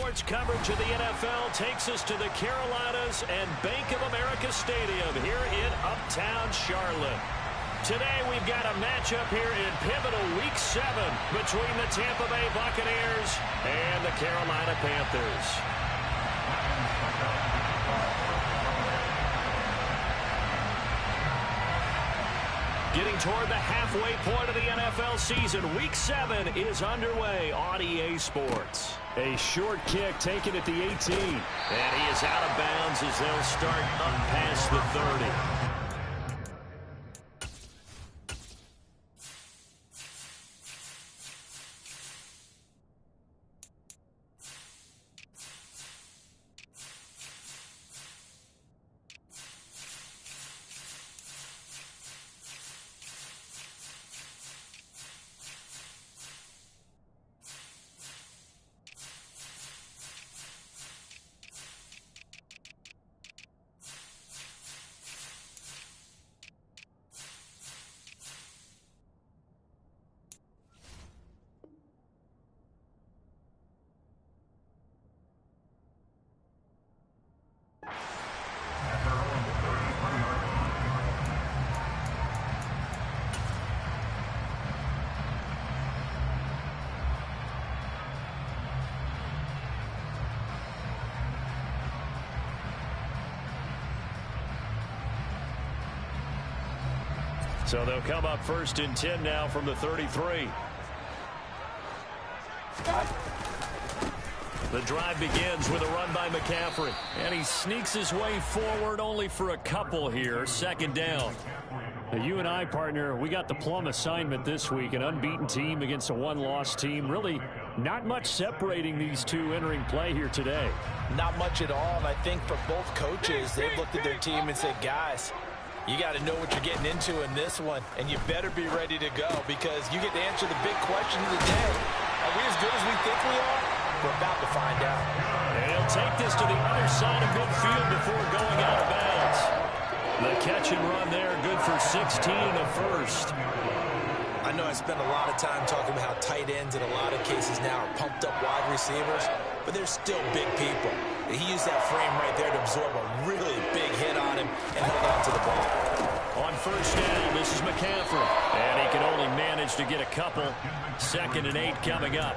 Sports coverage of the NFL takes us to the Carolinas and Bank of America Stadium here in Uptown Charlotte. Today we've got a matchup here in pivotal Week 7 between the Tampa Bay Buccaneers and the Carolina Panthers. Getting toward the halfway point of the NFL season, Week 7 is underway on EA Sports. A short kick taken at the 18. And he is out of bounds as they'll start up past the 30. So they'll come up 1st and 10 now from the 33. The drive begins with a run by McCaffrey. And he sneaks his way forward only for a couple here. 2nd down. Now, you and I, partner, we got the plum assignment this week. An unbeaten team against a one-loss team. Really not much separating these two entering play here today. Not much at all. And I think for both coaches, they've looked at their team and said, guys, you got to know what you're getting into in this one, and you better be ready to go because you get to answer the big question of the day. Are we as good as we think we are? We're about to find out. And he'll take this to the other side of midfield before going out of bounds. The catch and run there, good for 16 and a first. I know I spent a lot of time talking about how tight ends in a lot of cases now are pumped up wide receivers, but they're still big people. And he used that frame right there to absorb a really big hit on him and hold on to the ball. On 1st down, this is McCaffrey. And he can only manage to get a couple. 2nd and 8 coming up.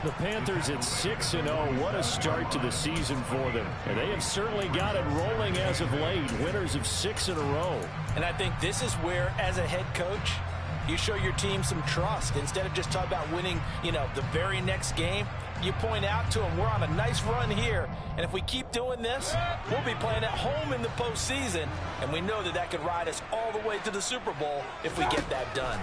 The Panthers at 6-0. What a start to the season for them. And they have certainly got it rolling as of late. Winners of 6 in a row. And I think this is where, as a head coach, you show your team some trust. Instead of just talking about winning, the very next game, you point out to them, we're on a nice run here, and if we keep doing this, we'll be playing at home in the postseason, and we know that that could ride us all the way to the Super Bowl if we get that done.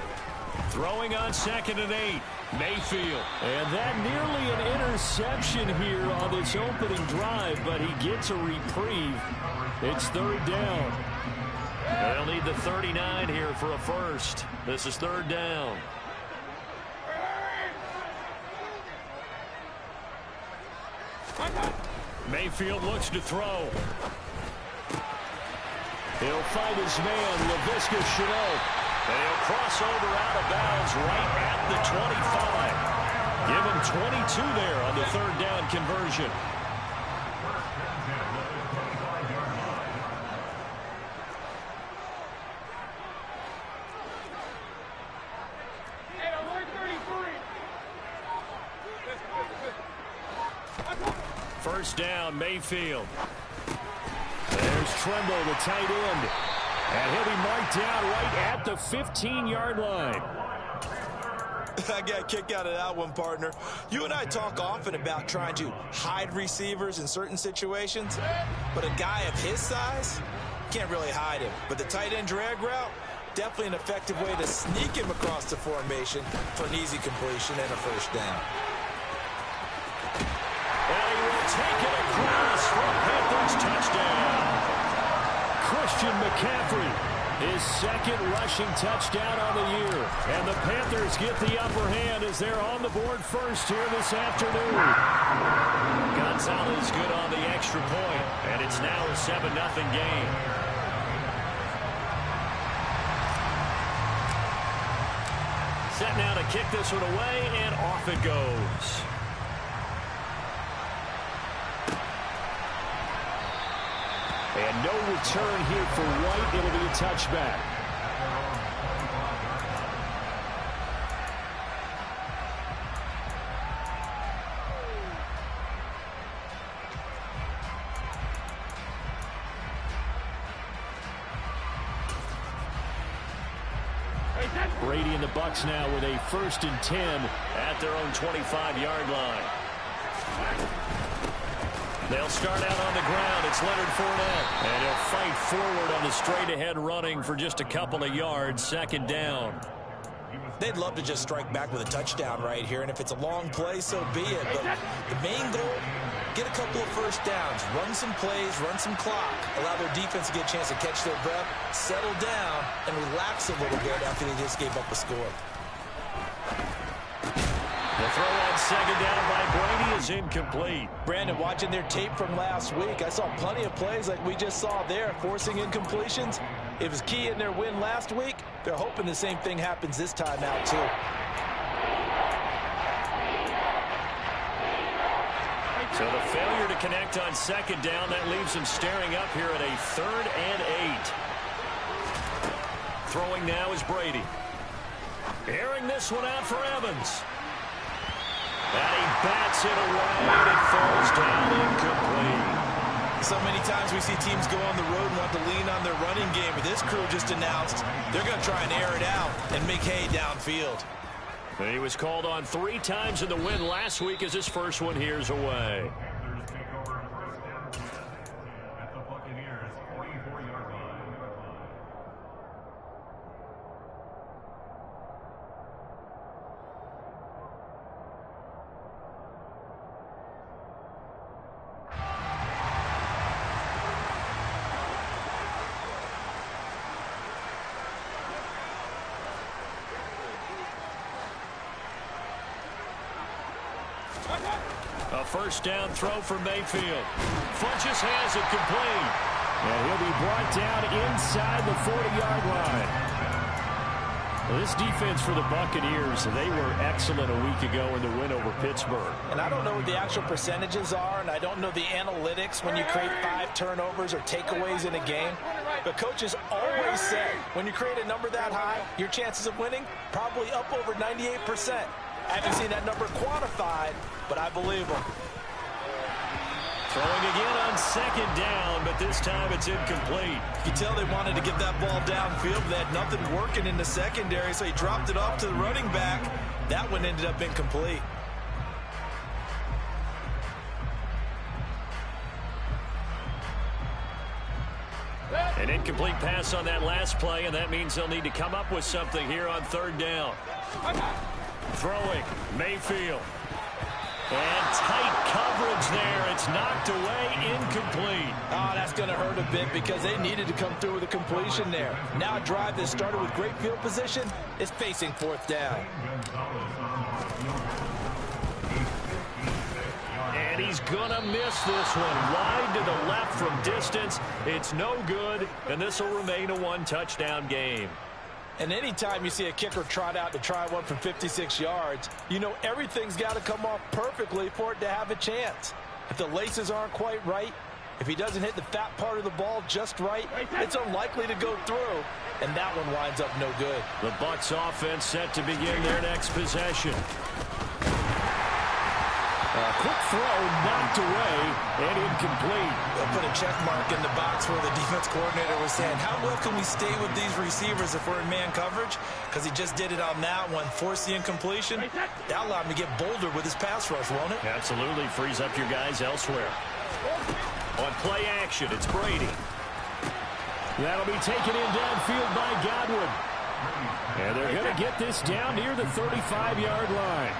Throwing on 2nd and 8, Mayfield. And that nearly an interception here on this opening drive, but he gets a reprieve. It's 3rd down. They'll need the 39 here for a first. This is 3rd down. Mayfield looks to throw. He'll find his man, Laviska Shenault. And he'll cross over out of bounds right at the 25. Give him 22 there on the 3rd down conversion. First down, Mayfield. There's Tremble, the tight end. And he'll be marked down right at the 15-yard line. I got a kick out of that one, partner. You and I talk often about trying to hide receivers in certain situations, but a guy of his size can't really hide him. But the tight end drag route, definitely an effective way to sneak him across the formation for an easy completion and a first down. And he will take it across for a Panthers touchdown. Christian McCaffrey, his 2nd rushing touchdown on the year. And the Panthers get the upper hand as they're on the board first here this afternoon. Gonzalez good on the extra point, and it's now a 7-0 game. Set now to kick this one away, and off it goes. And no return here for White. It'll be a touchback. Brady and the Bucs now with a 1st and 10 at their own 25-yard line. They'll start out on the ground. It's Leonard Fournette. And he'll fight forward on the straight-ahead running for just a couple of yards. 2nd down. They'd love to just strike back with a touchdown right here, and if it's a long play, so be it. But the main goal, get a couple of 1st downs, run some plays, run some clock, allow their defense to get a chance to catch their breath, settle down, and relax a little bit after they just gave up a score. The throw on 2nd down by Brady is incomplete. Brandon, watching their tape from last week, I saw plenty of plays like we just saw there, forcing incompletions. It was key in their win last week. They're hoping the same thing happens this time out, too. So the failure to connect on 2nd down, that leaves him staring up here at a 3rd and 8. Throwing now is Brady. Airing this one out for Evans. And he bats it away, and it falls down incomplete. So many times we see teams go on the road and want to lean on their running game, but this crew just announced they're going to try and air it out and make hay downfield. And he was called on 3 times in the win last week as his first one here's away. A 1st down throw for Mayfield. Funches has it complete. And he'll be brought down inside the 40-yard line. Well, this defense for the Buccaneers, they were excellent a week ago in the win over Pittsburgh. And I don't know what the actual percentages are, and I don't know the analytics when you create 5 turnovers or takeaways in a game. But coaches always say when you create a number that high, your chances of winning probably up over 98%. I haven't seen that number quantified, but I believe them. Throwing again on 2nd down, but this time it's incomplete. You can tell they wanted to get that ball downfield, but they had nothing working in the secondary, so he dropped it off to the running back. That one ended up incomplete. An incomplete pass on that last play, and that means they'll need to come up with something here on 3rd down. Throwing, Mayfield. And tight coverage there. It's knocked away, incomplete. Oh, that's going to hurt a bit because they needed to come through with a completion there. Now a drive that started with great field position is facing 4th down. And he's going to miss this one. Wide to the left from distance. It's no good, and this will remain a 1-touchdown game. And anytime you see a kicker trot out to try one from 56 yards, you know everything's got to come off perfectly for it to have a chance. If the laces aren't quite right, if he doesn't hit the fat part of the ball just right, it's unlikely to go through, and that one winds up no good. The Bucs offense set to begin their next possession. Quick throw knocked away and incomplete. They'll put a check mark in the box where the defense coordinator was saying, how well can we stay with these receivers if we're in man coverage? Because he just did it on that one, forced the incompletion. That'll allow him to get bolder with his pass rush, won't it? Absolutely, frees up your guys elsewhere. On play action, it's Brady. That'll be taken in downfield by Godwin. And they're going to get this down near the 35-yard line.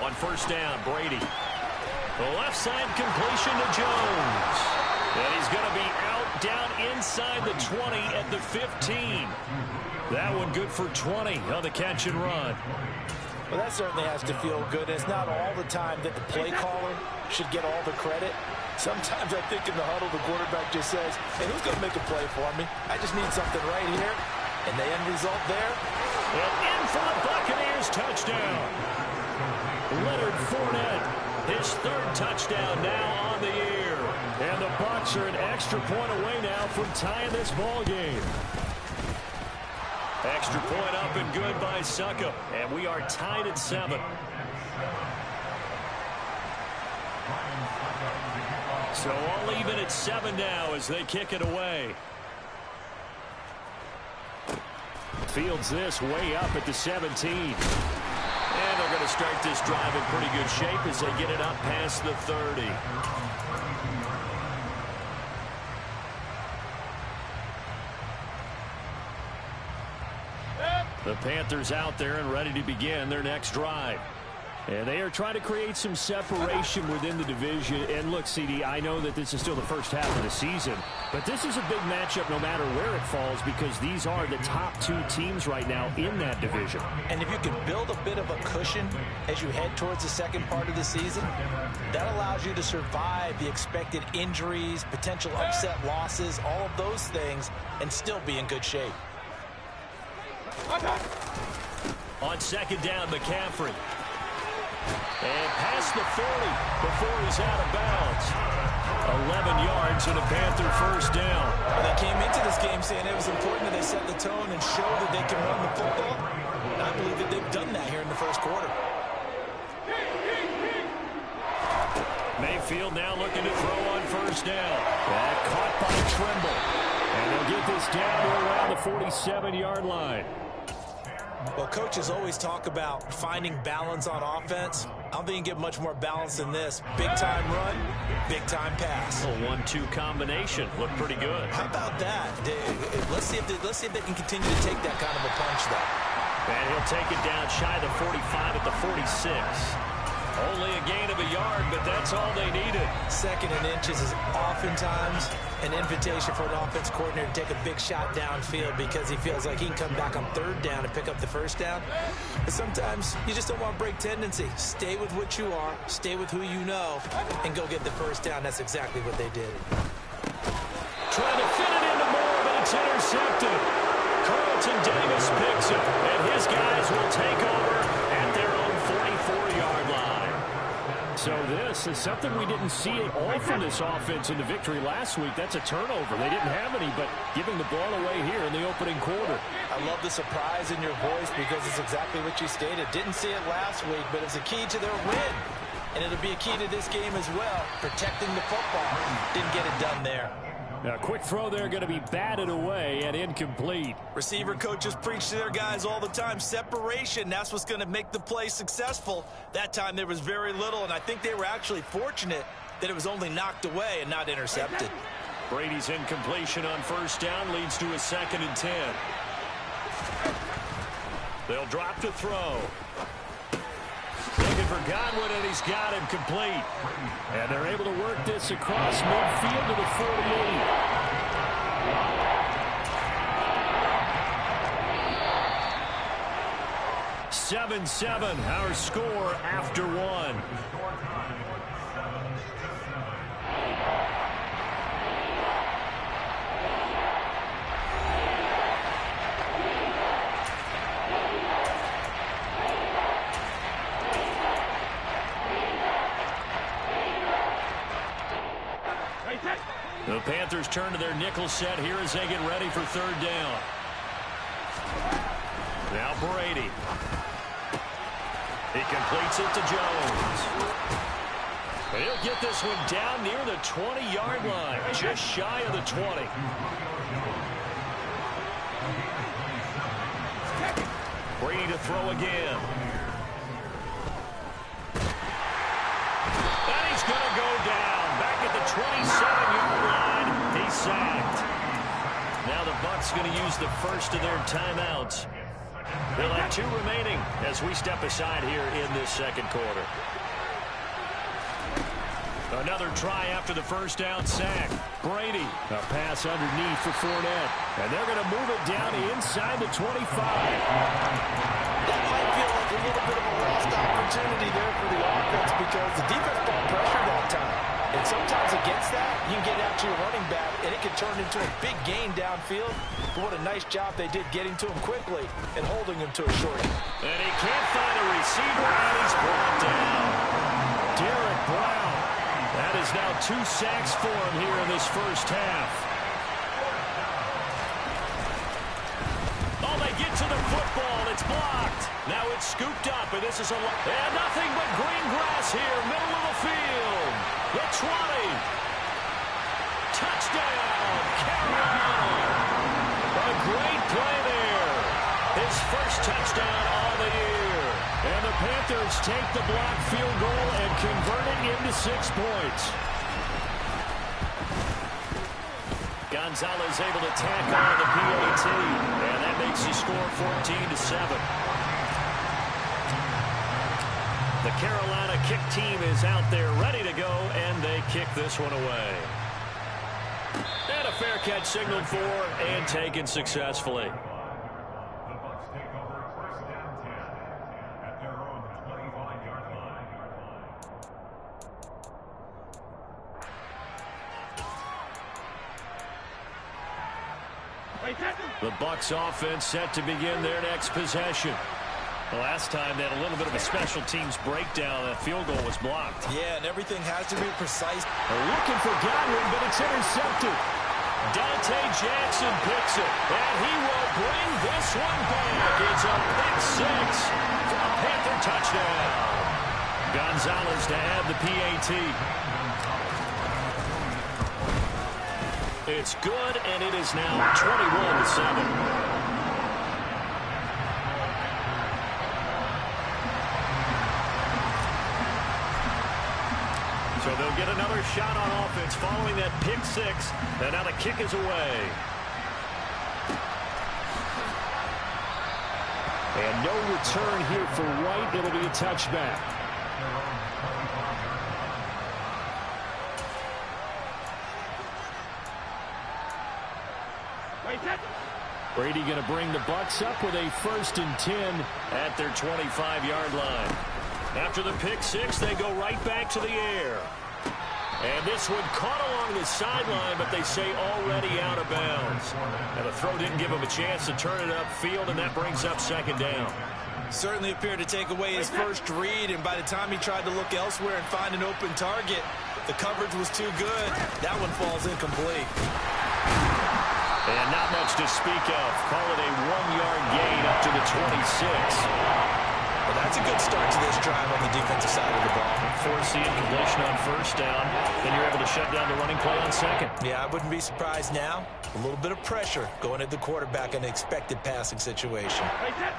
On 1st down, Brady. The left side completion to Jones. And he's going to be out down inside the 20 at the 15. That one good for 20 on the catch and run. Well, that certainly has to feel good. It's not all the time that the play caller should get all the credit. Sometimes I think in the huddle, the quarterback just says, hey, who's going to make a play for me? I just need something right here. And the end result there, And in for the Buccaneers touchdown. Leonard Fournette, his third touchdown now on the year. And the Bucs are an extra point away now from tying this ball game. Extra point up and good by Suckup. And we are tied at 7. So all even at 7 now as they kick it away. Fields this way up at the 17. And they're going to start this drive in pretty good shape as they get it up past the 30. The Panthers out there and ready to begin their next drive. And they are trying to create some separation within the division. And look, CD, I know that this is still the first half of the season, but this is a big matchup no matter where it falls because these are the top 2 teams right now in that division. And if you can build a bit of a cushion as you head towards the second part of the season, that allows you to survive the expected injuries, potential upset losses, all of those things, and still be in good shape. On second down, McCaffrey. And past the 40 before he's out of bounds. 11 yards and a Panther first down. Well, they came into this game saying it was important that they set the tone and show that they can run the football. And I believe that they've done that here in the first quarter. Mayfield now looking to throw on first down. That caught by Trimble. And they'll get this down to around the 47-yard line. Well, coaches always talk about finding balance on offense. I don't think you can get much more balance than this. Big-time run, big-time pass. A 1-2 combination. Looked pretty good. How about that? Let's see if they can continue to take that kind of a punch, though. And he'll take it down shy of the 45 at the 46. Only a gain of a yard, but that's all they needed. Second and inches is oftentimes an invitation for an offense coordinator to take a big shot downfield because he feels like he can come back on third down and pick up the first down. But sometimes you just don't want to break tendency. Stay with what you are, stay with who you know, and go get the first down. That's exactly what they did. Trying to fit it into Moore, but it's intercepted. Carlton Davis picks it, and his guys will take over at their own 44-yard line. So this is something we didn't see at all from this offense in the victory last week. That's a turnover. They didn't have any, but giving the ball away here in the opening quarter. I love the surprise in your voice because it's exactly what you stated. Didn't see it last week, but it's a key to their win. And it'll be a key to this game as well, protecting the football. Didn't get it done there. Now, quick throw there going to be batted away and incomplete. Receiver coaches preach to their guys all the time. Separation, that's what's going to make the play successful. That time there was very little, and I think they were actually fortunate that it was only knocked away and not intercepted. Brady's incompletion on first down leads to a 2nd and 10. They'll drop to throw. Looking for Godwin, and he's got him complete. And they're able to work this across midfield to the 48. 7-7, our score after 1. The Panthers turn to their nickel set here as they get ready for third down. Now Brady. He completes it to Jones. And he'll get this one down near the 20-yard line, just shy of the 20. Brady to throw again. And he's going to go down. Back at the 27-yard line, he's sacked. Now the Bucs going to use the first of their timeouts. They'll have 2 remaining as we step aside here in this second quarter. Another try after the first down sack. Brady, a pass underneath for Fournette. And they're going to move it down inside the 25. That might feel like a little bit of a lost opportunity there for the offense because the defense brought pressure that time. And sometimes against that, you can get out to your running back, and it can turn into a big gain downfield. But what a nice job they did getting to him quickly and holding him to a short. And he can't find a receiver, and he's brought down. Derek Brown. That is now 2 sacks for him here in this first half. Oh, they get to the football. It's blocked. Now it's scooped up, and this is and nothing but green grass here, middle of the field. The 20. Touchdown, Carolina. A great play there. His first touchdown on the year. And the Panthers take the blocked field goal and convert it into 6 points. Gonzalez able to tack on the PAT, and that makes the score 14-7. The Carolina kick team is out there ready to go, and they kick this one away. And a fair catch signaled for and taken successfully. The Bucs offense set to begin their next possession. The last time they had a little bit of a special teams breakdown. That field goal was blocked. Yeah, and everything has to be precise. They're looking for Godwin, but it's intercepted. Dante Jackson picks it, and he will bring this one back. It's a pick 6 for a Panther touchdown. Gonzalez to add the PAT. It's good, and it is now 21-7. So they'll get another shot on offense following that pick 6. And now the kick is away. And no return here for White. It'll be a touchback. Brady going to bring the Bucs up with a 1st and 10 at their 25-yard line. After the pick 6, they go right back to the air. And this one caught along the sideline, but they say already out of bounds. And the throw didn't give him a chance to turn it upfield, and that brings up 2nd down. Certainly appeared to take away his first read, and by the time he tried to look elsewhere and find an open target, the coverage was too good. That one falls incomplete. And not much to speak of. Call it a 1-yard gain up to the 26. Well, that's a good start to this drive on the defensive side of the ball. Force the incompletion on 1st down, then you're able to shut down the running play on 2nd. Yeah, I wouldn't be surprised now. A little bit of pressure going at the quarterback in an expected passing situation.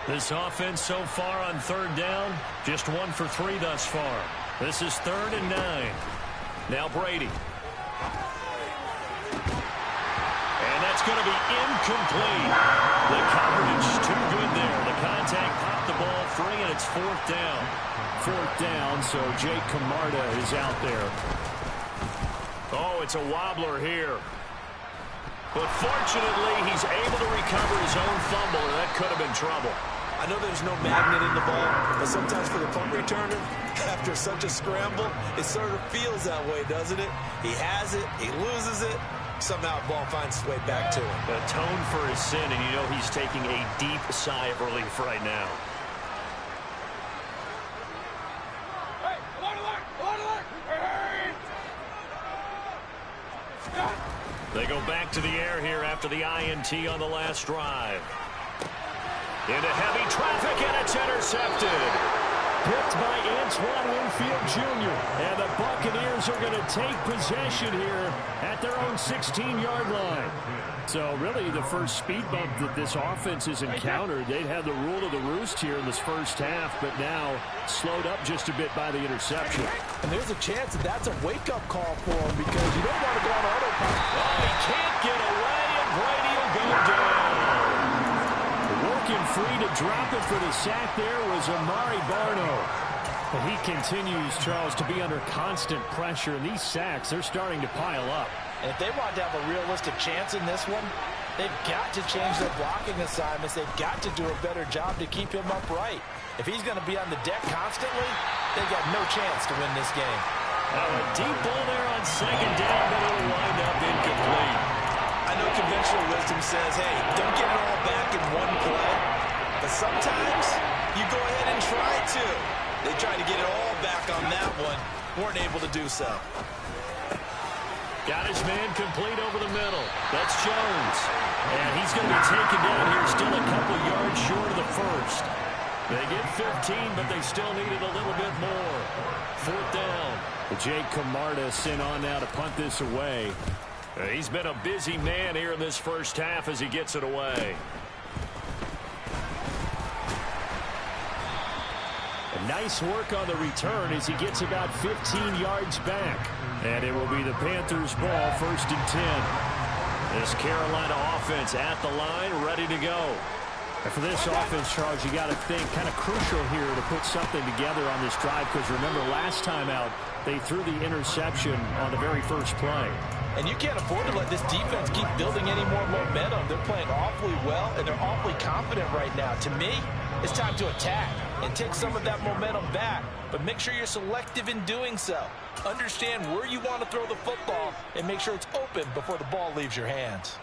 This offense so far on 3rd down, just 1 for 3 thus far. This is 3rd and 9. Now Brady. And that's going to be incomplete. The coverage too good there. The contact popped the ball free, and it's 4th down. 4th down, so Jake Camarda is out there. Oh, it's a wobbler here. But fortunately, he's able to recover his own fumble, or that could have been trouble. I know there's no magnet in the ball, but sometimes for the punt returner, after such a scramble, it sort of feels that way, doesn't it? He has it, he loses it. Somehow the ball finds its way back to him. Atone for his sin, and you know he's taking a deep sigh of relief right now. They go back to the air here after the INT on the last drive. Into heavy traffic, and it's intercepted. Picked by Antoine Winfield Jr. And the Buccaneers are going to take possession here at their own 16-yard line. So really the first speed bump that this offense has encountered. They'd had the rule of the roost here in this first half, but now slowed up just a bit by the interception. And there's a chance that that's a wake-up call for him because you don't want to go on autopilot. Oh, he can't get away, and Brady will go down. Working free to drop it for the sack there was Amari Barno. But he continues, Charles, to be under constant pressure. And these sacks, they're starting to pile up. And if they want to have a realistic chance in this one, they've got to change their blocking assignments. They've got to do a better job to keep him upright. If he's going to be on the deck constantly, they've got no chance to win this game. Now a deep ball there on second down, but it'll wind up incomplete. I know conventional wisdom says, hey, don't get it all back in one play. But sometimes you go ahead and try to. They tried to get it all back on that one. Weren't able to do so. Got his man complete over the middle. That's Jones. And he's going to be taken down here, still a couple yards short of the first. They get 15, but they still needed a little bit more. Fourth down. Jake Camarda sent on now to punt this away. He's been a busy man here in this first half as he gets it away. Nice work on the return as he gets about 15 yards back. And it will be the Panthers' ball, 1st and 10. This Carolina offense at the line, ready to go. And for this offense, Charles, you got to think kind of crucial here to put something together on this drive, because remember last time out they threw the interception on the very first play. And you can't afford to let this defense keep building any more momentum. They're playing awfully well, and they're awfully confident right now. To me, it's time to attack and take some of that momentum back, but make sure you're selective in doing so. Understand where you want to throw the football and make sure it's open before the ball leaves your hands.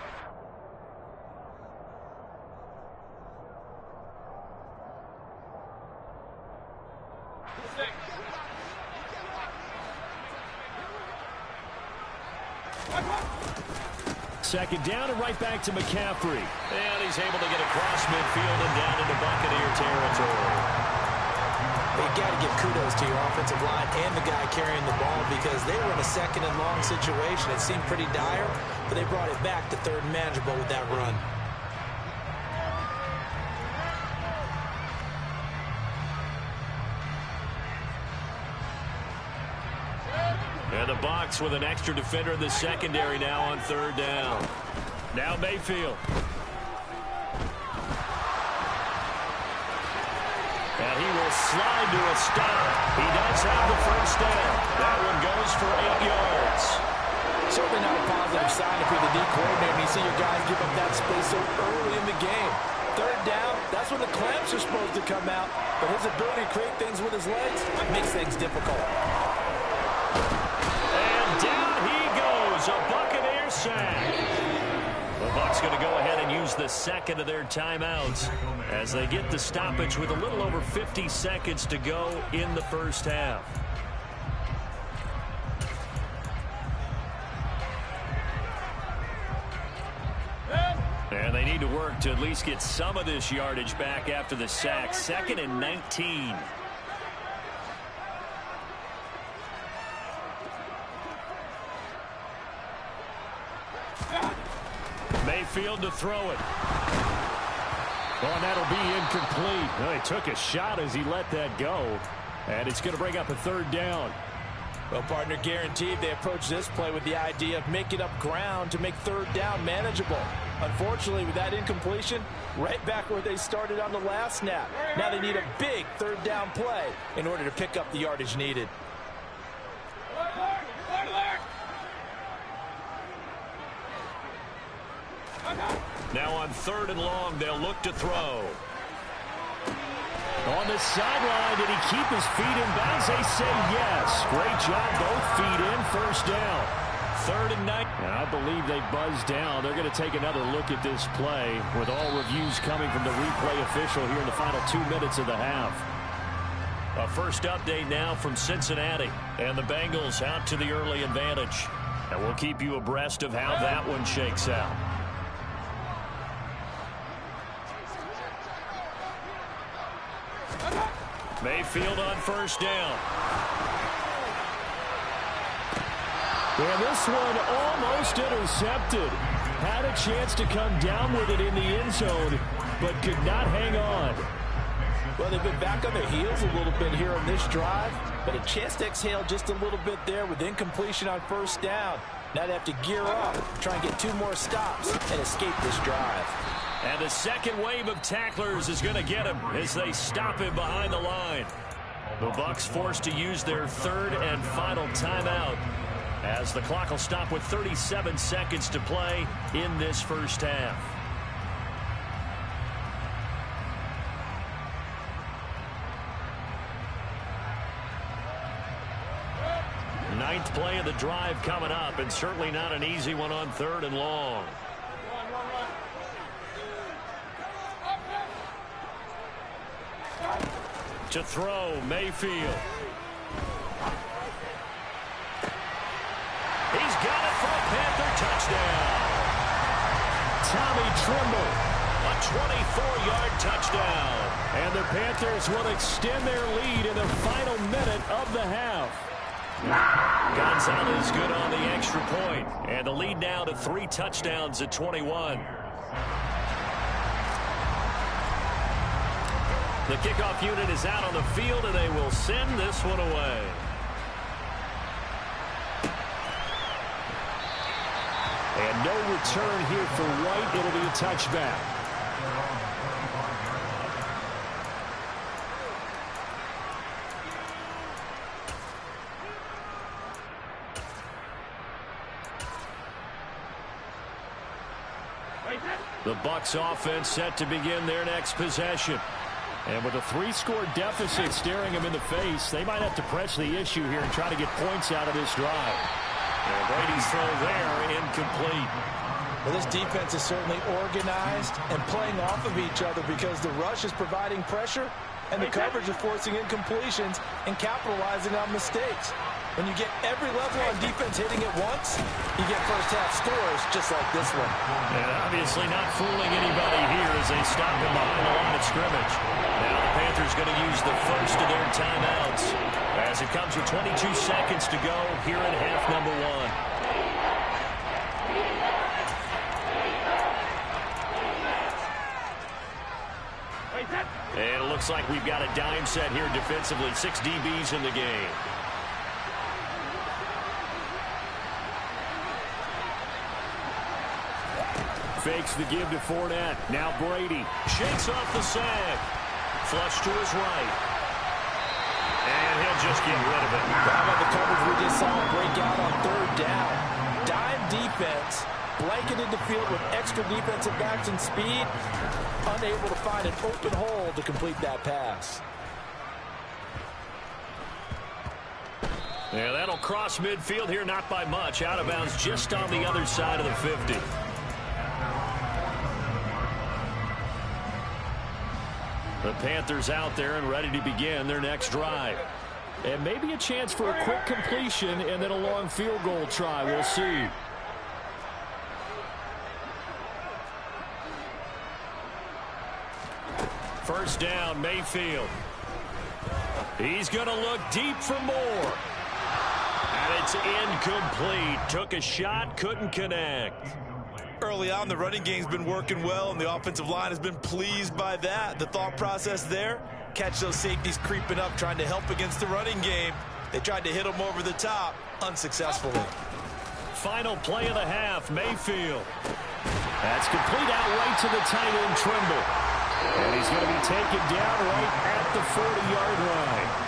Second down and right back to McCaffrey. And he's able to get across midfield and down into Buccaneer territory. You got to give kudos to your offensive line and the guy carrying the ball, because they were in a second and long situation. It seemed pretty dire, but they brought it back to third and manageable with that run. And the Bucs with an extra defender in the secondary now on third down. Now Mayfield. And he will slide to a stop. He does have the first down. That one goes for 8 yards. Certainly not a positive sign if you're the D coordinator and you see your guys give up that space so early in the game. Third down, that's when the clamps are supposed to come out. But his ability to create things with his legs makes things difficult. A Buccaneer sack. The Bucs going to go ahead and use the second of their timeouts as they get the stoppage with a little over 50 seconds to go in the first half. And they need to work to at least get some of this yardage back after the sack. 2nd and 19. Mayfield to throw it. Oh, and that'll be incomplete. Well, he took a shot as he let that go. And it's going to bring up a third down. Well, partner, guaranteed they approach this play with the idea of making up ground to make third down manageable. Unfortunately, with that incompletion, right back where they started on the last snap. Now they need a big third down play in order to pick up the yardage needed. Now on third and long, they'll look to throw. On the sideline, did he keep his feet in bounds? They say yes. Great job, both feet in, first down. 3rd and 9. And I believe they buzzed down. They're going to take another look at this play with all reviews coming from the replay official here in the final 2 minutes of the half. A first update now from Cincinnati. And the Bengals out to the early advantage. And we'll keep you abreast of how that one shakes out. Mayfield on first down. And this one almost intercepted. Had a chance to come down with it in the end zone, but could not hang on. Well, they've been back on their heels a little bit here on this drive, but a chance to exhale just a little bit there with incompletion on first down. Now they have to gear up, try and get 2 more stops, and escape this drive. And the second wave of tacklers is going to get him as they stop him behind the line. The Bucs forced to use their 3rd and final timeout as the clock will stop with 37 seconds to play in this first half. play of the drive coming up, and certainly not an easy one on 3rd and long. To throw, Mayfield. He's got it for a Panther touchdown. Tommy Tremble. A 24-yard touchdown. And the Panthers will extend their lead in the final minute of the half. Gonzalez good on the extra point. And the lead now to 3 touchdowns at 21. The kickoff unit is out on the field, and they will send this one away. And no return here for White. It'll be a touchback. The Bucs offense set to begin their next possession. And with a 3-score deficit staring them in the face, they might have to press the issue here and try to get points out of this drive. And Brady's throw there, incomplete. Well, this defense is certainly organized and playing off of each other because the rush is providing pressure and the coverage is forcing incompletions and capitalizing on mistakes. When you get every level on defense hitting at once, you get first-half scores just like this one. And obviously not fooling anybody here as they stop him behind the line of scrimmage. Now the Panthers going to use the first of their timeouts as it comes with 22 seconds to go here in half number 1. And it looks like we've got a dime set here defensively. 6 DBs in the game. Fakes the give to Fournette. Now Brady. Shakes off the sack. Flush to his right. And he'll just get rid of it. How about the coverage we just saw break out on 3rd down? Dime defense. Blanketed the field with extra defensive backs and speed. Unable to find an open hole to complete that pass. Yeah, that'll cross midfield here, not by much. Out of bounds just on the other side of the 50. The Panthers out there and ready to begin their next drive. And maybe a chance for a quick completion and then a long field goal try. We'll see. First down, Mayfield. He's going to look deep for more. And it's incomplete. Took a shot, couldn't connect. Early on, the running game's been working well, and the offensive line has been pleased by that. The thought process there, catch those safeties creeping up, trying to help against the running game. They tried to hit them over the top, unsuccessfully. Final play of the half, Mayfield. That's complete out right to the tight end, Tremble. And he's going to be taken down right at the 40-yard line.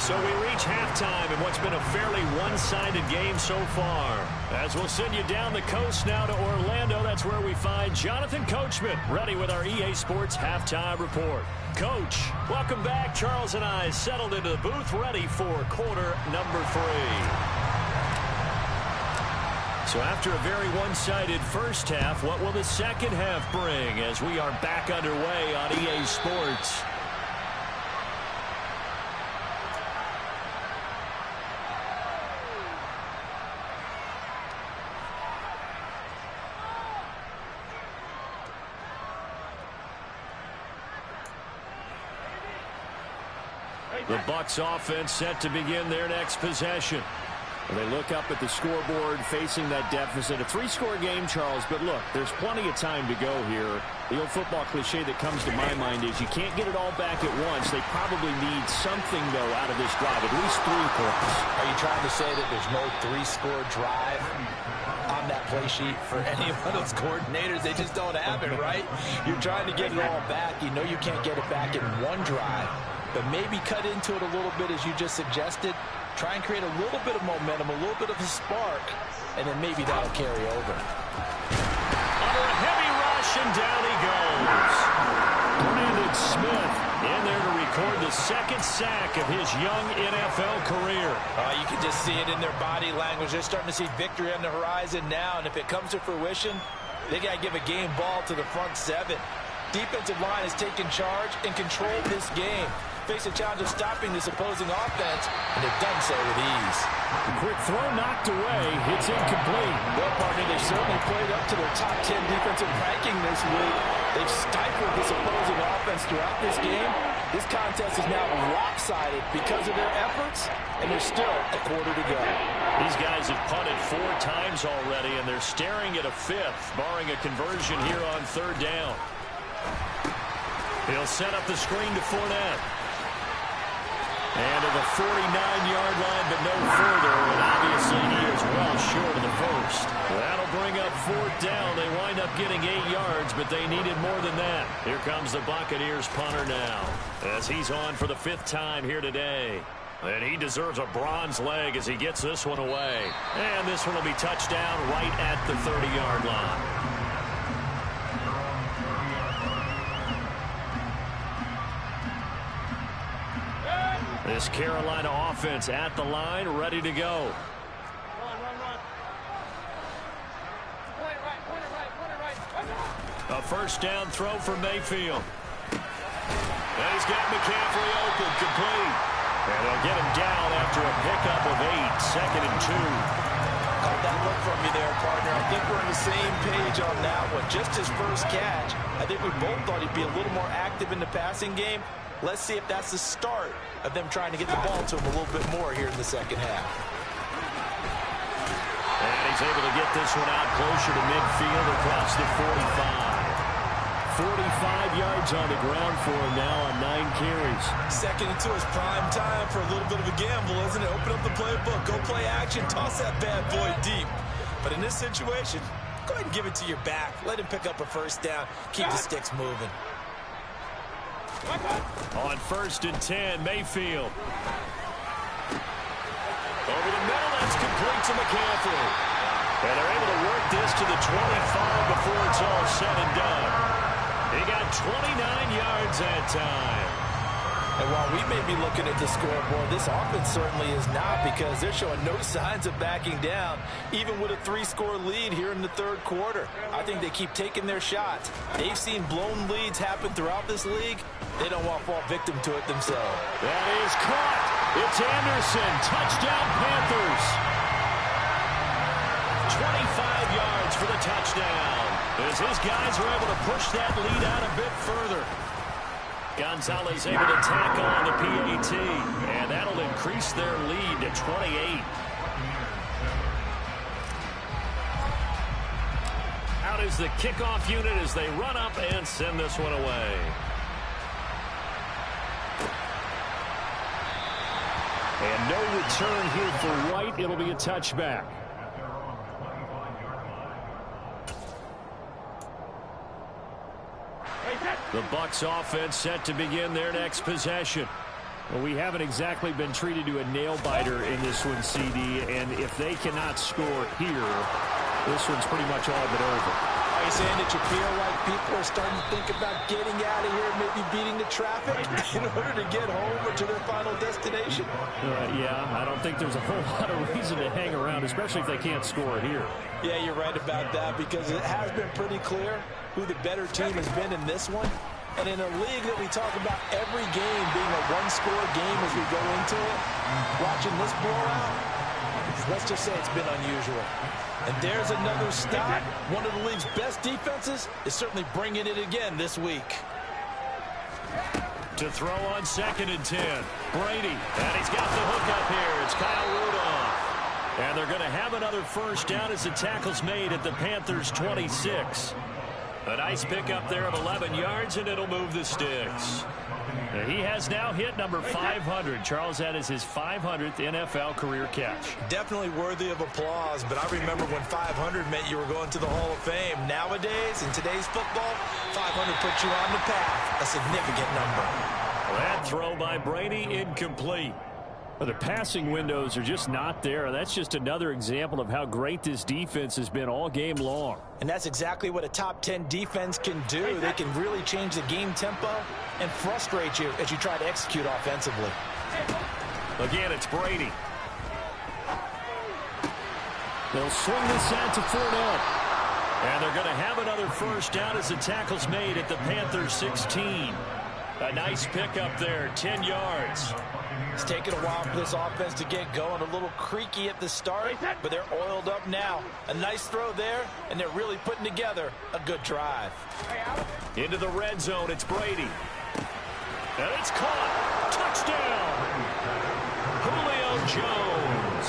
So we reach halftime in what's been a fairly one-sided game so far. As we'll send you down the coast now to Orlando, that's where we find Jonathan Coachman, ready with our EA Sports Halftime Report. Coach, welcome back. Charles and I settled into the booth, ready for quarter number 3. So after a very one-sided first half, what will the second half bring as we are back underway on EA Sports? The Bucs offense set to begin their next possession. And they look up at the scoreboard facing that deficit. A 3-score game, Charles, but look, there's plenty of time to go here. The old football cliche that comes to my mind is you can't get it all back at once. They probably need something, though, out of this drive, at least 3 points. Are you trying to say that there's no 3-score drive on that play sheet for any of those coordinators? They just don't have it, right? You're trying to get it all back. You know you can't get it back in one drive, but maybe cut into it a little bit as you just suggested. Try and create a little bit of momentum, a little bit of a spark, and then maybe that'll carry over. Under a heavy rush, and down he goes. Brandon Smith in there to record the second sack of his young NFL career. You can just see it in their body language. They're starting to see victory on the horizon now, and if it comes to fruition, they got to give a game ball to the front seven. Defensive line has taken charge and controlled this game. Face a challenge of stopping this opposing offense, and they've done so with ease. The quick throw knocked away. It's incomplete. Well, partner, they've certainly played up to their top 10 defensive ranking this week. They've stifled this opposing offense throughout this game. This contest is now lopsided because of their efforts, and there's still a quarter to go. These guys have punted 4 times already, and they're staring at a 5th, barring a conversion here on 3rd down. He'll set up the screen to Fournette. And to the 49-yard line, but no further. And obviously he is well short of the first. That'll bring up 4th down. They wind up getting 8 yards, but they needed more than that. Here comes the Buccaneers punter now, as he's on for the 5th time here today. And he deserves a bronze leg as he gets this one away. And this one will be touchdown right at the 30-yard line. This Carolina offense at the line, ready to go. A 1st down throw for Mayfield. And he's got McCaffrey open, complete. And they'll get him down after a pickup of 8, 2nd and 2. Caught that look from you there, partner. I think we're on the same page on that one. Just his first catch. I think we both thought he'd be a little more active in the passing game. Let's see if that's the start of them trying to get the ball to him a little bit more here in the 2nd half. And he's able to get this one out closer to midfield across the 45. 45 yards on the ground for him now on 9 carries. 2nd and 2 is prime time for a little bit of a gamble, isn't it? Open up the playbook, go play action, toss that bad boy deep. But in this situation, go ahead and give it to your back. Let him pick up a 1st down, keep the sticks moving. On 1st and 10, Mayfield. Over the middle, that's complete to McCaffrey. And they're able to work this to the 25 before it's all said and done. He got 29 yards that time. And while we may be looking at the scoreboard, this offense certainly is not, because they're showing no signs of backing down, even with a 3-score lead here in the 3rd quarter. I think they keep taking their shots. They've seen blown leads happen throughout this league. They don't want to fall victim to it themselves. That is caught. It's Anderson. Touchdown, Panthers. 25 yards for the touchdown, as his guys are able to push that lead out a bit further. Gonzalez able to tack on the PAT, and that'll increase their lead to 28. Out is the kickoff unit as they run up and send this one away. And no return here for White. It'll be a touchback. The Bucs offense set to begin their next possession. Well, we haven't exactly been treated to a nail-biter in this one, CD, and if they cannot score here, this one's pretty much all but over. Are you saying that you feel like people are starting to think about getting out of here, maybe beating the traffic in order to get home or to their final destination? Yeah, I don't think there's a whole lot of reason to hang around, especially if they can't score here. Yeah, you're right about that, because it has been pretty clear who the better team has been in this one. And in a league that we talk about every game being a 1-score game as we go into it, watching this blowout, let's just say it's been unusual. And there's another stop. One of the league's best defenses is certainly bringing it again this week. To throw on 2nd and 10. Brady. And he's got the hook up here. It's Kyle Rudolph. And they're going to have another 1st down as the tackle's made at the Panthers' 26. A nice pickup there of 11 yards, and it'll move the sticks. And he has now hit number 500. Charles, that is his 500th NFL career catch. Definitely worthy of applause, but I remember when 500 meant you were going to the Hall of Fame. Nowadays, in today's football, 500 puts you on the path, a significant number. That throw by Brady, incomplete. Well, the passing windows are just not there. That's just another example of how great this defense has been all game long. And that's exactly what a top 10 defense can do. They can really change the game tempo and frustrate you as you try to execute offensively. Again, it's Brady. They'll swing this out to Fournette. And they're going to have another first down as the tackle's made at the Panthers 16. A nice pickup there, 10 yards. It's taken a while for this offense to get going. A little creaky at the start, but they're oiled up now. A nice throw there, and they're really putting together a good drive. Into the red zone, it's Brady. And it's caught. Touchdown. Julio Jones.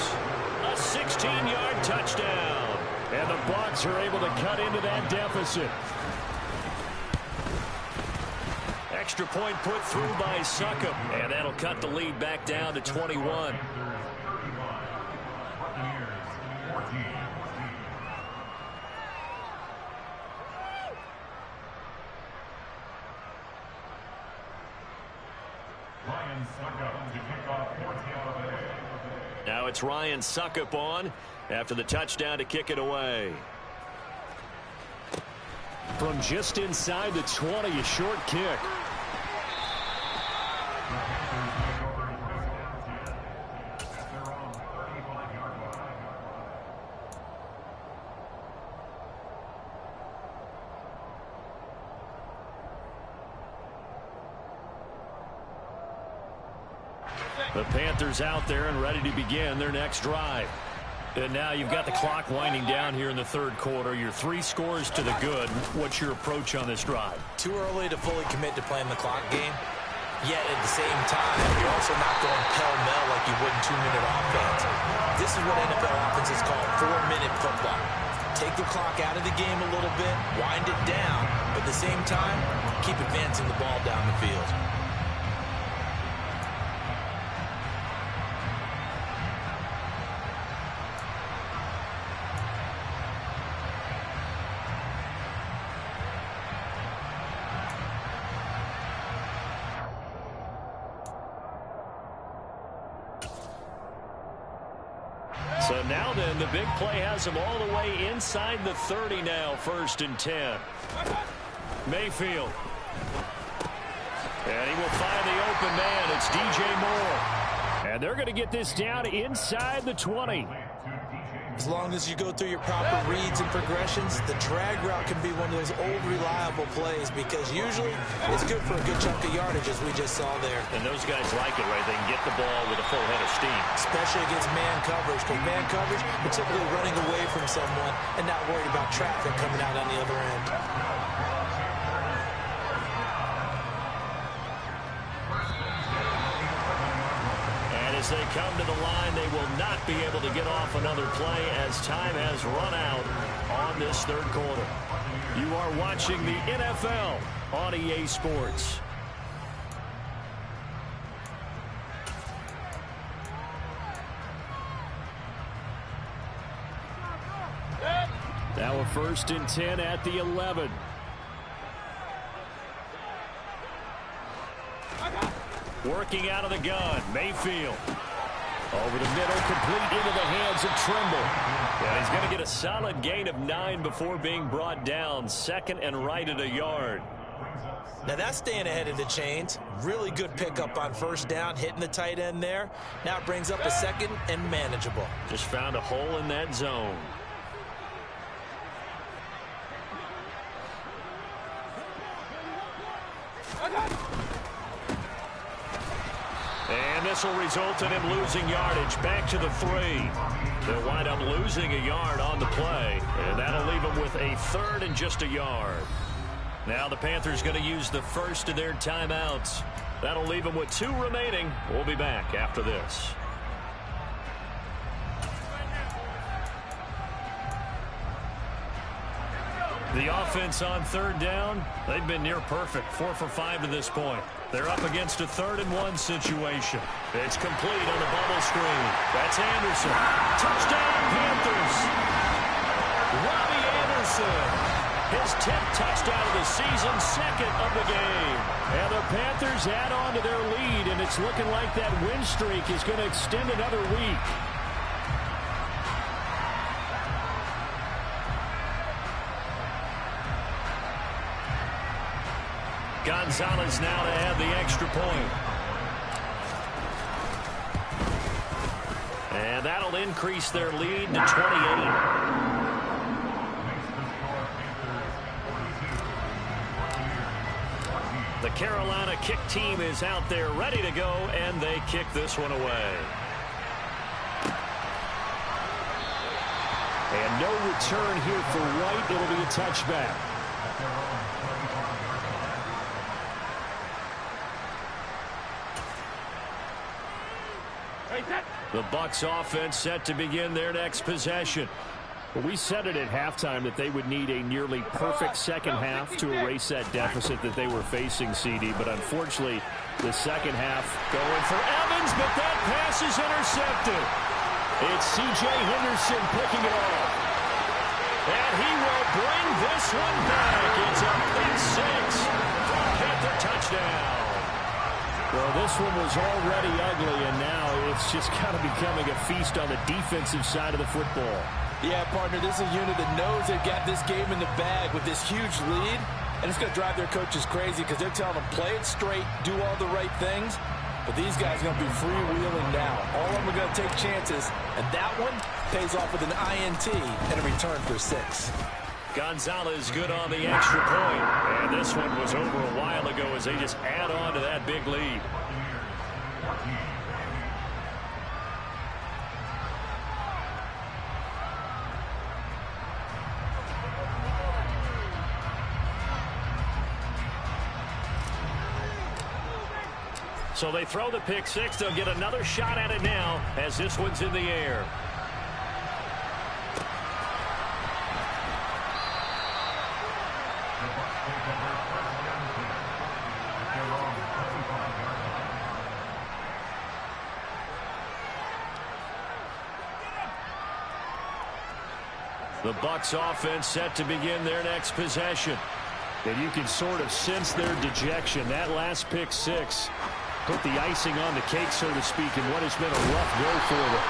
A 16-yard touchdown. And the Bucs are able to cut into that deficit. Extra point put through by Succop. And that'll cut the lead back down to 21. Now it's Ryan Succop on after the touchdown to kick it away. From just inside the 20, a short kick. The Panthers out there and ready to begin their next drive. And now you've got the clock winding down here in the third quarter. Your 3 scores to the good. What's your approach on this drive? Too early to fully commit to playing the clock game. Yet at the same time, you're also not going pell-mell like you would in 2-minute offense. This is what NFL offenses call 4-minute football. Take the clock out of the game a little bit, wind it down, but at the same time, keep advancing the ball down the field. So now then, the big play has him all the way inside the 30 now, 1st and 10. Mayfield. And he will find the open man. It's DJ Moore. And they're going to get this down inside the 20. As long as you go through your proper reads and progressions, the drag route can be one of those old reliable plays because usually it's good for a good chunk of yardage, as we just saw there. And those guys like it, right? They can get the ball with a full head of steam. Especially against man coverage, because man coverage, you're typically running away from someone and not worried about traffic coming out on the other end. As they come to the line, they will not be able to get off another play as time has run out on this third quarter. You are watching the NFL on EA Sports. Now a 1st and 10 at the 11. Working out of the gun, Mayfield. Over the middle, complete into the hands of Trimble. And he's going to get a solid gain of 9 before being brought down. 2nd and right at a yard. Now that's staying ahead of the chains. Really good pickup on 1st down, hitting the tight end there. Now it brings up a 2nd and manageable. Just found a hole in that zone. And this will result in him losing yardage back to the 3. They'll wind up losing a yard on the play, and that'll leave him with a 3rd and just a yard. Now the Panthers going to use the first of their timeouts. That'll leave them with 2 remaining. We'll be back after this. The offense on 3rd down, they've been near perfect. 4 for 5 to this point. They're up against a 3rd and 1 situation. It's complete on the bubble screen. That's Anderson. Touchdown, Panthers. Robbie Anderson. His his 10th touchdown of the season, second of the game. And the Panthers add on to their lead, and it's looking like that win streak is going to extend another week. Gonzalez now to add the extra point. And that'll increase their lead to 28. The Carolina kick team is out there ready to go, and they kick this one away. And no return here for White. It'll be a touchback. The Bucs offense set to begin their next possession. Well, we said it at halftime that they would need a nearly perfect second half to erase that deficit that they were facing, CD. But unfortunately, the second half going for Evans, but that pass is intercepted. It's C.J. Henderson picking it off. And he will bring this one back. It's a pick six for a Panther touchdown. Well, this one was already ugly, and now it's just kind of becoming a feast on the defensive side of the football. Yeah, partner, this is a unit that knows they've got this game in the bag with this huge lead, and it's going to drive their coaches crazy because they're telling them play it straight, do all the right things, but these guys are going to be freewheeling now. All of them are going to take chances, and that one pays off with an INT and a return for 6. Gonzalez good on the extra point, and this one was over a while ago as they just add on to that big lead. So they throw the pick six. They'll get another shot at it now as this one's in the air. The Bucs offense set to begin their next possession. And you can sort of sense their dejection. That last pick six put the icing on the cake, so to speak, in what has been a rough go for them.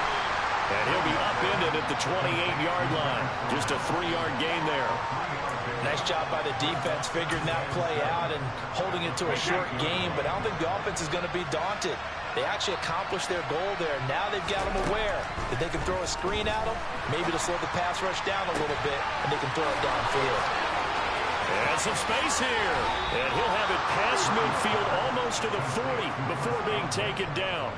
And he'll be upended at the 28-yard line. Just a 3-yard gain there. Nice job by the defense figuring that play out and holding it to a short game, but I don't think the offense is going to be daunted. They actually accomplished their goal there. Now they've got them aware that they can throw a screen at them, maybe to slow the pass rush down a little bit, and they can throw it downfield. And some space here. And he'll have it past midfield almost to the 40 before being taken down.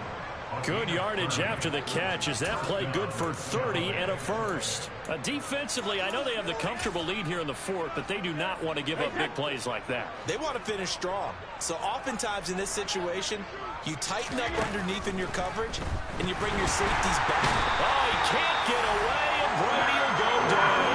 Good yardage after the catch. Is that play good for 30 and a first? Defensively, I know they have the comfortable lead here in the fourth, but they do not want to give up big plays like that. They want to finish strong. So oftentimes in this situation, you tighten up underneath in your coverage, and you bring your safeties back. Oh, he can't get away, and Brady will go down.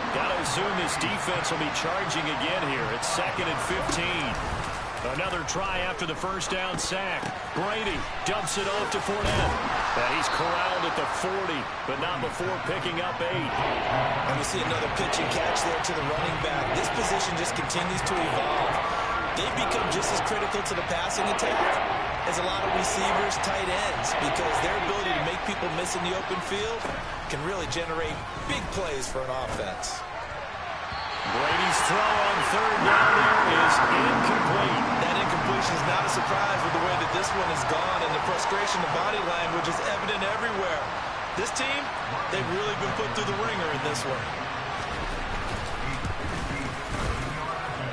Got to assume this defense will be charging again here. It's 2nd and 15. Another try after the first down sack. Brady dumps it off to Fournette. And he's corralled at the 40, but not before picking up 8. And we see another pitch and catch there to the running back. This position just continues to evolve. They've become just as critical to the passing attack as a lot of receivers, tight ends, because their ability to make people miss in the open field can really generate big plays for an offense. Brady's throw on 3rd down there is incomplete. That incompletion is not a surprise with the way that this one has gone, and the frustration, the body language is evident everywhere. This team, they've really been put through the ringer in this one.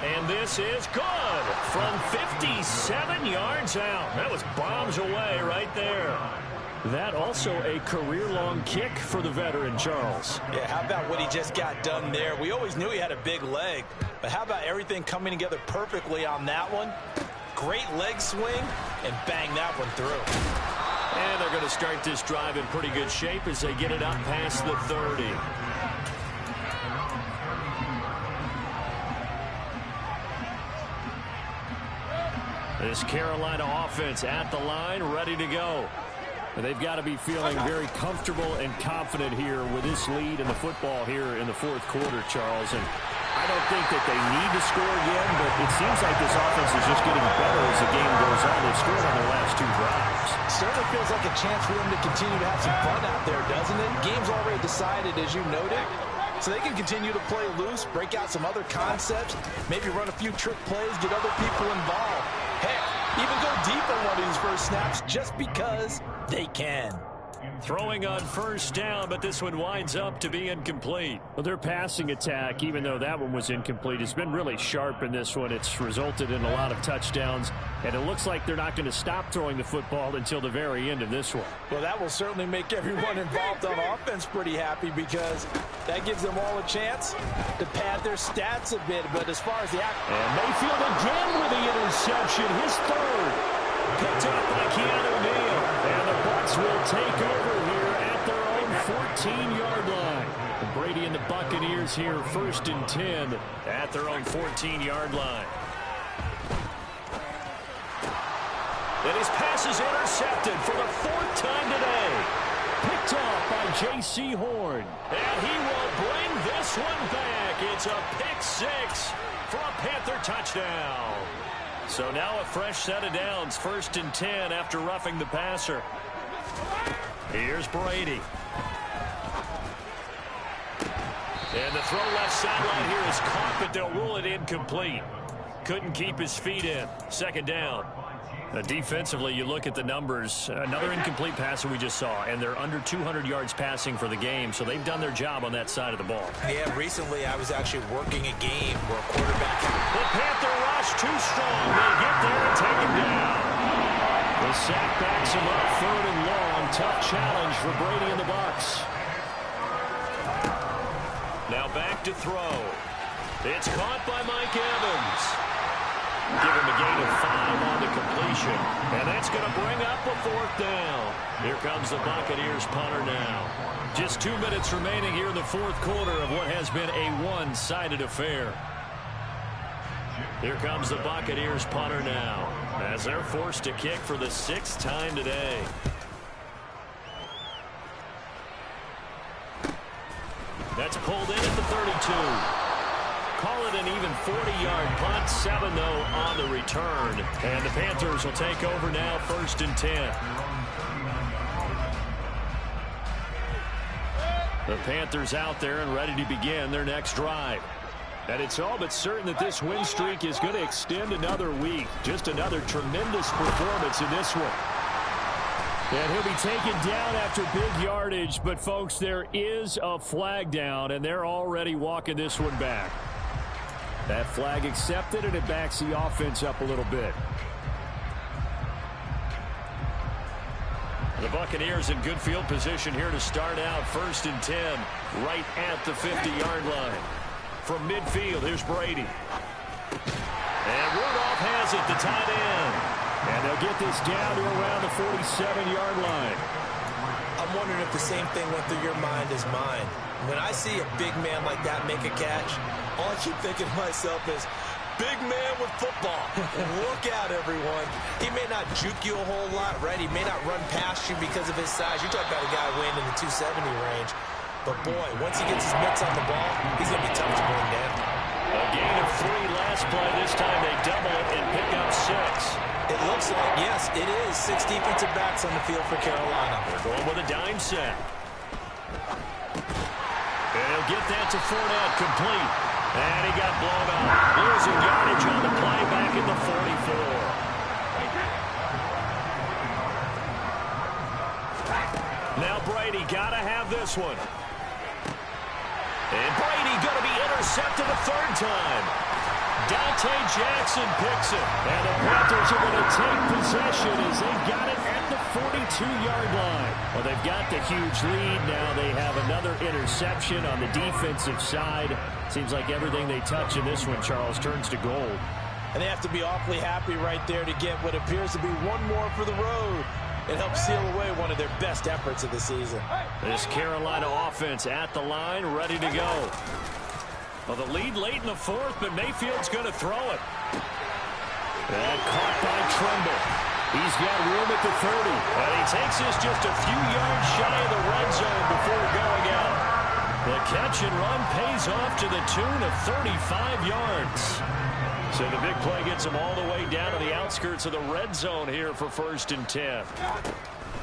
And this is good from 57 yards out. That was bombs away right there. That also a career-long kick for the veteran, Charles. Yeah, how about what he just got done there? We always knew he had a big leg, but how about everything coming together perfectly on that one? Great leg swing, and bang that one through. And they're going to start this drive in pretty good shape as they get it up past the 30. This Carolina offense at the line, ready to go. They've got to be feeling very comfortable and confident here with this lead in the football here in the fourth quarter, Charles. And I don't think that they need to score again, but it seems like this offense is just getting better as the game goes on. They've scored on their last 2 drives. Certainly feels like a chance for them to continue to have some fun out there, doesn't it? Game's already decided, as you noted. So they can continue to play loose, break out some other concepts, maybe run a few trick plays, get other people involved. Heck, even go deep on one of these first snaps just because they can. Throwing on first down, but this one winds up to be incomplete. Well, their passing attack, even though that one was incomplete, has been really sharp in this one. It's resulted in a lot of touchdowns, and it looks like they're not going to stop throwing the football until the very end of this one. Well, that will certainly make everyone involved on offense pretty happy because that gives them all a chance to pad their stats a bit. But as far as the act... And Mayfield again with the interception, his third. Picked up by Keanu Neal. And the Bucs will take over here at their own 14-yard line. And Brady and the Buccaneers here, 1st and 10 at their own 14-yard line. And his pass is intercepted for the 4th time today. Picked off by J.C. Horn. And he will bring this one back. It's a pick 6 for a Panther touchdown. So now a fresh set of downs, 1st and 10 after roughing the passer. Here's Brady. And the throw left sideline here is caught, but they'll rule it incomplete. Couldn't keep his feet in. 2nd down. Defensively, you look at the numbers. Another incomplete passer we just saw, and they're under 200 yards passing for the game, so they've done their job on that side of the ball. Yeah, recently I was actually working a game where a quarterback... The Panther rush too strong. They get there and take him down. The sack backs him up, 3rd and long. Tough challenge for Brady and the Bucs. Now back to throw. It's caught by Mike Evans. Give him a gain of 5 on the completion. And that's going to bring up a 4th down. Here comes the Buccaneers punter now. Just 2 minutes remaining here in the 4th quarter of what has been a one-sided affair. Here comes the Buccaneers punter now, as they're forced to kick for the 6th time today. That's pulled in at the 32. Call it an even 40-yard punt, 7 though on the return. And the Panthers will take over now, 1st and 10. The Panthers out there and ready to begin their next drive. And it's all but certain that this win streak is going to extend another week. Just another tremendous performance in this one. And he'll be taken down after big yardage. But, folks, there is a flag down, and they're already walking this one back. That flag accepted, and it backs the offense up a little bit. The Buccaneers in good field position here to start out, 1st and 10, right at the 50-yard line. From midfield, here's Brady. And Rudolph has it, the tight end. And they'll get this down to around the 47-yard line. I'm wondering if the same thing went through your mind as mine. When I see a big man like that make a catch, all I keep thinking to myself is, big man with football. Look out, everyone. He may not juke you a whole lot, right? He may not run past you because of his size. You're talking about a guy weighing in the 270 range. But, boy, once he gets his mitts on the ball, he's going to be tough to bring down. A gain of 3 last play. This time they double it and pick up 6. It looks like, yes, it is 6 defensive backs on the field for Carolina. They're going with a dime set. And he'll get that to Fournette, complete. And he got blown up. Losing yardage on the play back at the 44. Now Brady got to have this one. And Brady going to be intercepted a 3rd time. Dante Jackson picks it. And the Panthers are going to take possession as they got it at the 42-yard line. Well, they've got the huge lead. Now they have another interception on the defensive side. Seems like everything they touch in this one, Charles, turns to gold. And they have to be awfully happy right there to get what appears to be one more for the road. It helps seal away one of their best efforts of the season. This Carolina offense at the line, ready to go. Well, the lead late in the 4th, but Mayfield's going to throw it. And caught by Tremble. He's got room at the 30. And he takes this just a few yards shy of the red zone before going out. The catch and run pays off to the tune of 35 yards. So the big play gets him all the way down to the outskirts of the red zone here for 1st and 10.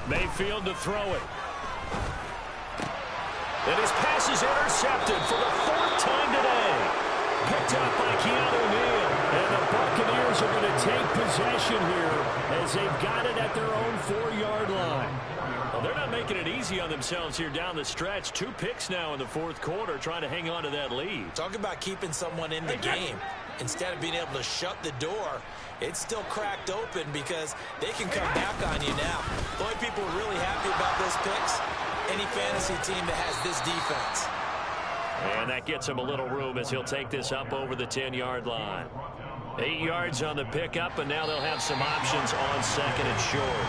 Mayfield to throw it. And his pass is intercepted for the 4th time today. Picked up by Keanu Neal. And the Buccaneers are going to take possession here as they've got it at their own 4-yard line. Well, they're not making it easy on themselves here down the stretch. 2 picks now in the 4th quarter trying to hang on to that lead. Talk about keeping someone in the game. Instead of being able to shut the door, it's still cracked open because they can come back on you now. The only people really happy about those picks, any fantasy team that has this defense. And that gets him a little room as he'll take this up over the 10-yard line. 8 yards on the pickup, and now they'll have some options on 2nd and short.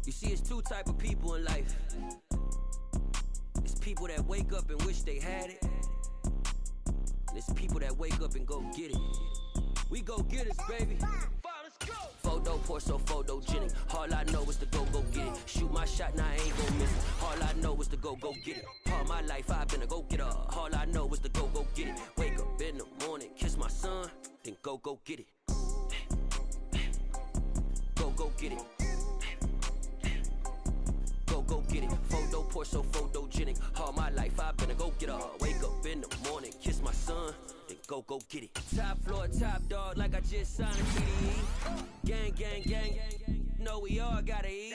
You see, it's 2 type of people in life. It's people that wake up and wish they had it. And it's people that wake up and go get it. We go get it, baby. Photo poor, so photogenic. All I know is to go get it. Shoot my shot, now I ain't gon' miss it. All I know is to go get it. All my life I've been a go-getter. All I know is to go get it. Wake up in the morning, kiss my son, then go get it. Go get it. Go get it. Photo poor, so photogenic. All my life I've been a go-getter. Wake up in the morning, kiss my son, then go get it. Top floor, top dog, like I just signed a TDE. Gang, gang, gang, gang. Know we all gotta eat.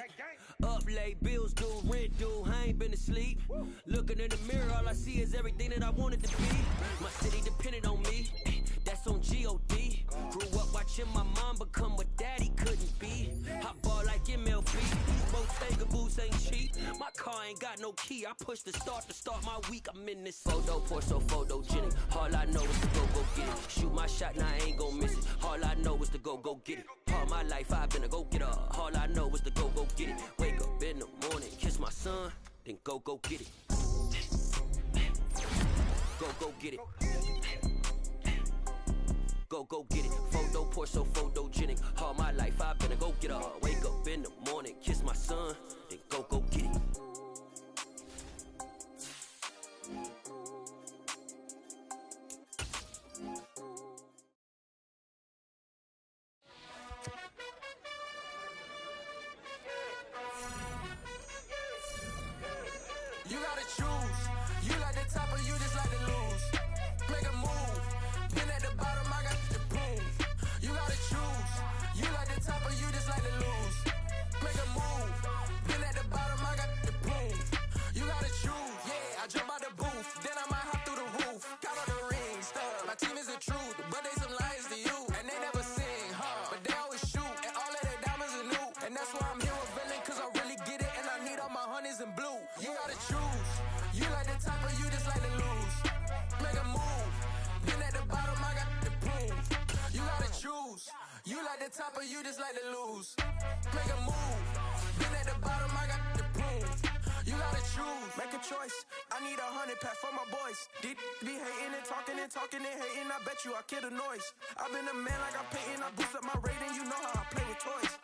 Up late, bills due, rent due, I ain't been asleep. Looking in the mirror, all I see is everything that I wanted to be. My city depended on me, that's on G.O.D. Grew up watching my mom become what daddy couldn't be. I ball like MLB, these Bottega boots ain't cheap. My car ain't got no key, I push the start to start my week. I'm in this photo poor, so photogenic. All I know is to go get it. Shoot my shot, now I ain't gon' miss it. All I know is to go get it. All my life I've been a go-getter. All I know is to go get it. Wake up in the morning, kiss my son, then go get it. Go get it. Go get it. Photo poor, so photogenic. All my life I've been a go-getter. Wake up in the morning, kiss my son, then go get it. You gotta choose. You like the top or you just like to lose. Make a move. Been at the bottom, I got the prove. You gotta choose. You like the top or you just like to lose. Make a move. Been at the bottom, I got the prove. You gotta choose. Yeah, I jump out the booth, then I might hop through the roof. Count all the rings, stuff. My team is the truth, but they some liars to you. And they never sing, but they always shoot. And all of their diamonds are new. And that's why I'm here with villain, cause I really get it. And I need all my honeys in blue. You gotta choose. You like the top or you just like to lose. Make a move. Been at the bottom, I got the proof. You gotta choose. You like the top or you just like to lose. Make a move. Been at the bottom, I got the proof. You gotta choose. Make a choice. I need 100 pack for my boys. Did be hating and talking and talking and hating. I bet you I kill the noise. I've been a man like I'm Peyton. I boost up my rating. You know how I play with toys.